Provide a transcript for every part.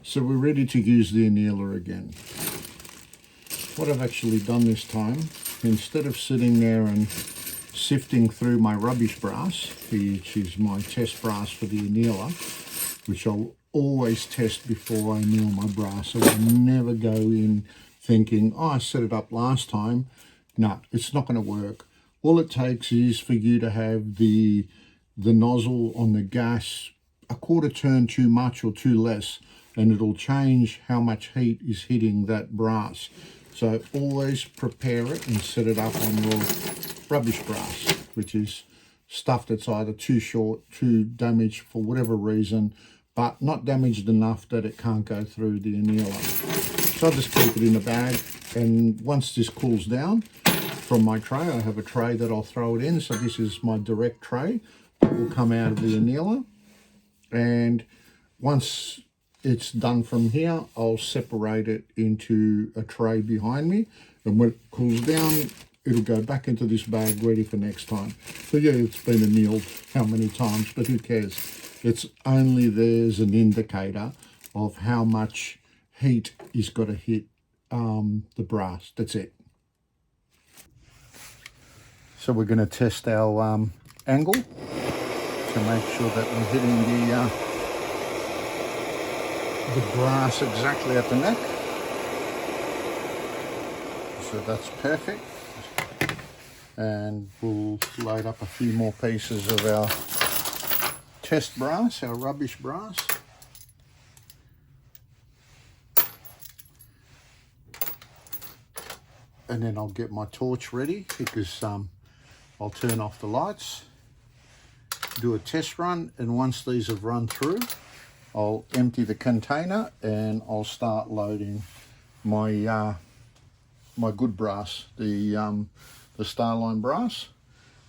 So we're ready to use the annealer again. What I've actually done this time, instead of sitting there and sifting through my rubbish brass, which is my test brass for the annealer, which I'll always test before I anneal my brass, so I never go in thinking, oh, I set it up last time. No, it's not going to work. All it takes is for you to have the nozzle on the gas a quarter turn too much or too less, and it'll change how much heat is hitting that brass. So always prepare it and set it up on your rubbish brass, which is stuff that's either too short, too damaged for whatever reason, but not damaged enough that it can't go through the annealer. So I'll just keep it in the bag, and once this cools down from my tray, I have a tray that I'll throw it in. So this is my direct tray that will come out of the annealer, and once it's done from here, I'll separate it into a tray behind me, and when it cools down, it'll go back into this bag ready for next time. So yeah, it's been annealed how many times, but who cares? It's only there's an indicator of how much heat is got to hit the brass. That's it. So we're going to test our angle to make sure that we're hitting the brass exactly at the neck. So that's perfect. And we'll load up a few more pieces of our test brass, our rubbish brass. And then I'll get my torch ready, because I'll turn off the lights, do a test run, and once these have run through, I'll empty the container and I'll start loading my my good brass, the Starline brass.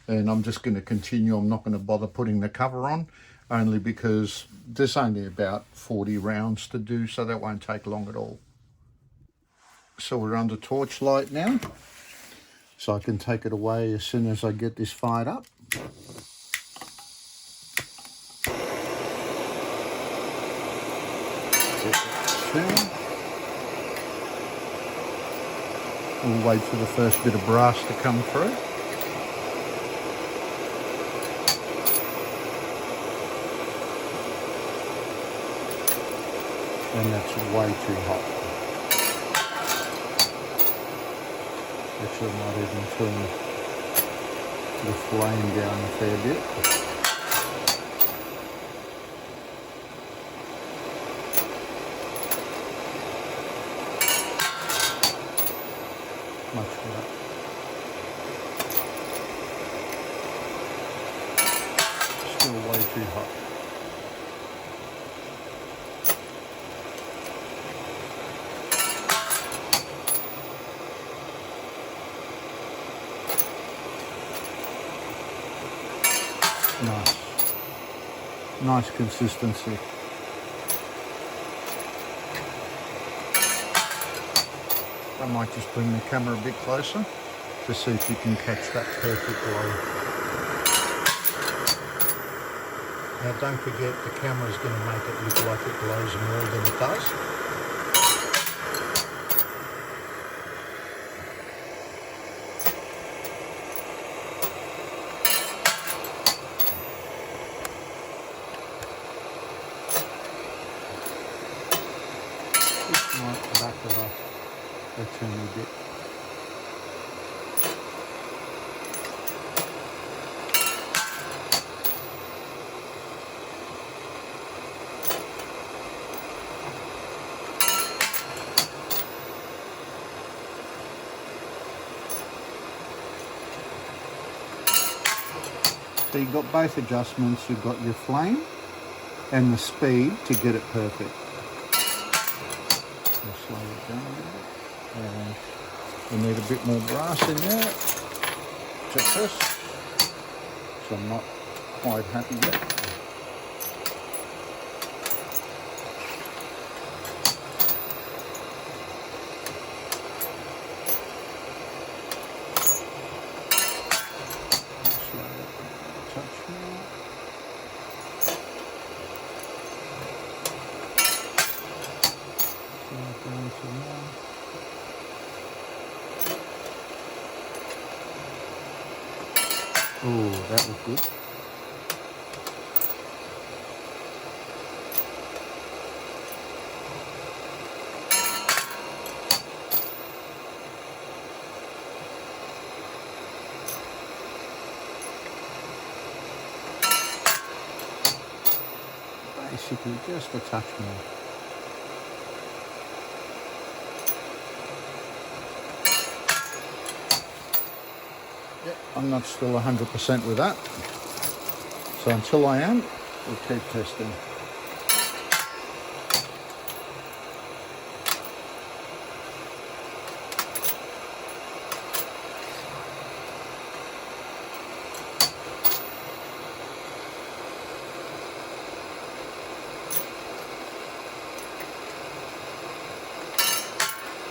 And I'm just going to continue. I'm not going to bother putting the cover on, only because there's only about 40 rounds to do, so that won't take long at all. So we're under torchlight now, so I can take it away as soon as I get this fired up. We'll wait for the first bit of brass to come through. And that's way too hot. Actually, I might even turn the flame down a fair bit. Much better. Still way too hot. Nice consistency. I might just bring the camera a bit closer to see if you can catch that perfect glow. Now don't forget, the camera's going to make it look like it glows more than it does. Just might back it up a teeny bit. So you've got both adjustments. You've got your flame and the speed to get it perfect. I'll slow it down a bit. And we need a bit more brass in there to test. So I'm not quite happy yet. down to now. Oh, that was good. Basically just a touch more. Yep, I'm not still 100% with that. So until I am, we'll keep testing.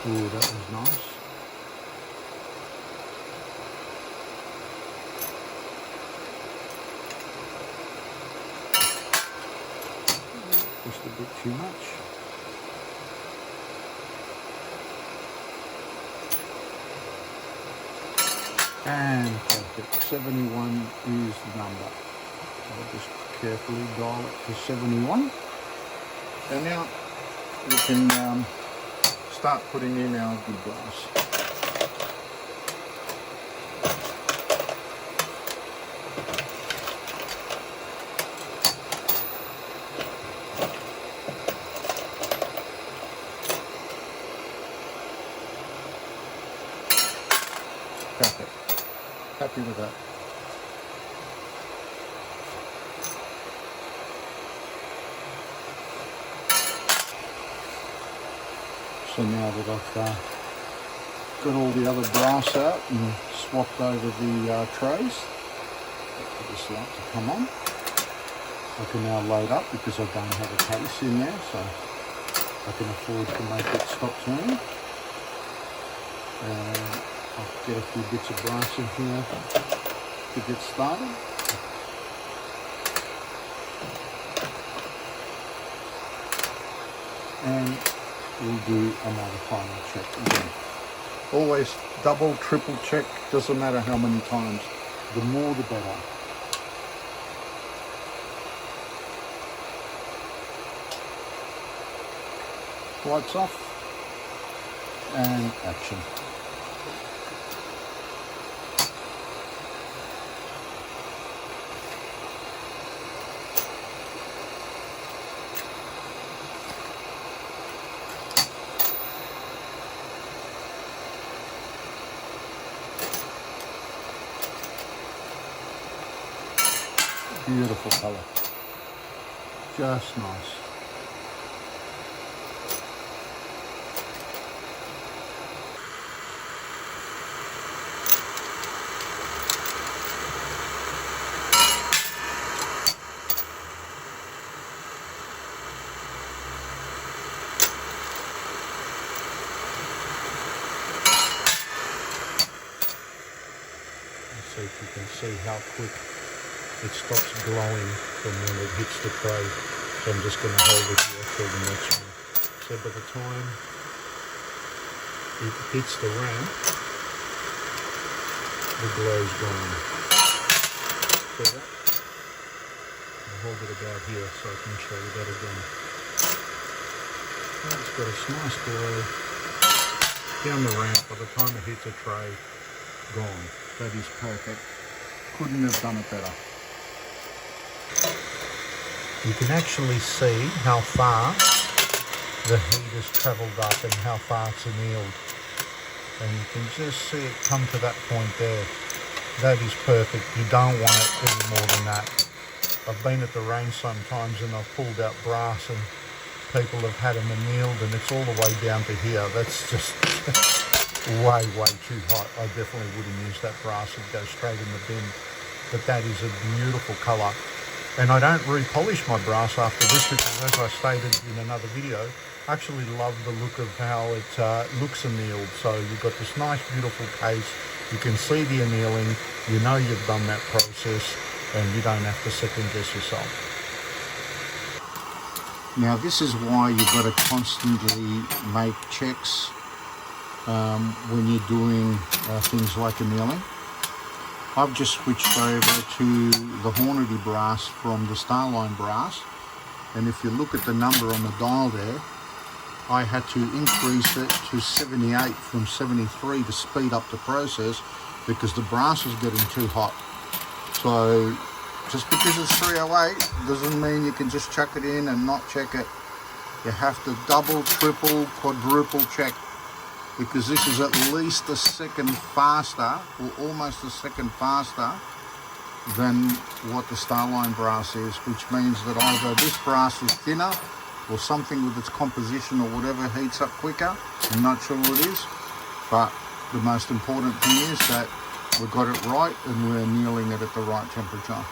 Ooh, that was nice. Just a bit too much. And perfect. 71 is the number. I'll just carefully dial it to 71. And now we can start putting in our good brass. Perfect. Happy with that. So now that I've got all the other brass out and swapped over the trays, for this light to come on, I can now load up because I don't have a case in there, so I can afford to make it stop turning. I'll get a few bits of brass in here to get started. And we'll do another final check again. Always double, triple check, doesn't matter how many times. The more the better. Lights off and action. Beautiful colour, just nice. Let's see if you can see how quick it stops glowing from when it hits the tray. So I'm just going to hold it here for the next one. So by the time it hits the ramp, the glow's gone. See that? I'll hold it about here so I can show you that again. And it's got a nice glow down the ramp. By the time it hits a tray, gone. That is perfect. Couldn't have done it better. You can actually see how far the heat has travelled up and how far it's annealed. And you can just see it come to that point there. That is perfect. You don't want it any more than that. I've been at the range sometimes and I've pulled out brass and people have had them annealed and it's all the way down to here. That's just way too hot. I definitely wouldn't use that brass. It'd go straight in the bin. But that is a beautiful colour. And I don't repolish my brass after this because, as I stated in another video, I actually love the look of how it looks annealed. So you've got this nice, beautiful case. You can see the annealing. You know you've done that process and you don't have to second guess yourself. Now this is why you've got to constantly make checks when you're doing things like annealing. I've just switched over to the Hornady brass from the Starline brass, and if you look at the number on the dial there, I had to increase it to 78 from 73 to speed up the process because the brass was getting too hot. So just because it's 308 doesn't mean you can just chuck it in and not check it. You have to double, triple, quadruple check, because this is at least a second faster, or almost a second faster than what the Starline brass is, which means that either this brass is thinner or something with its composition or whatever heats up quicker. I'm not sure what it is, but the most important thing is that we got it right and we're annealing it at the right temperature.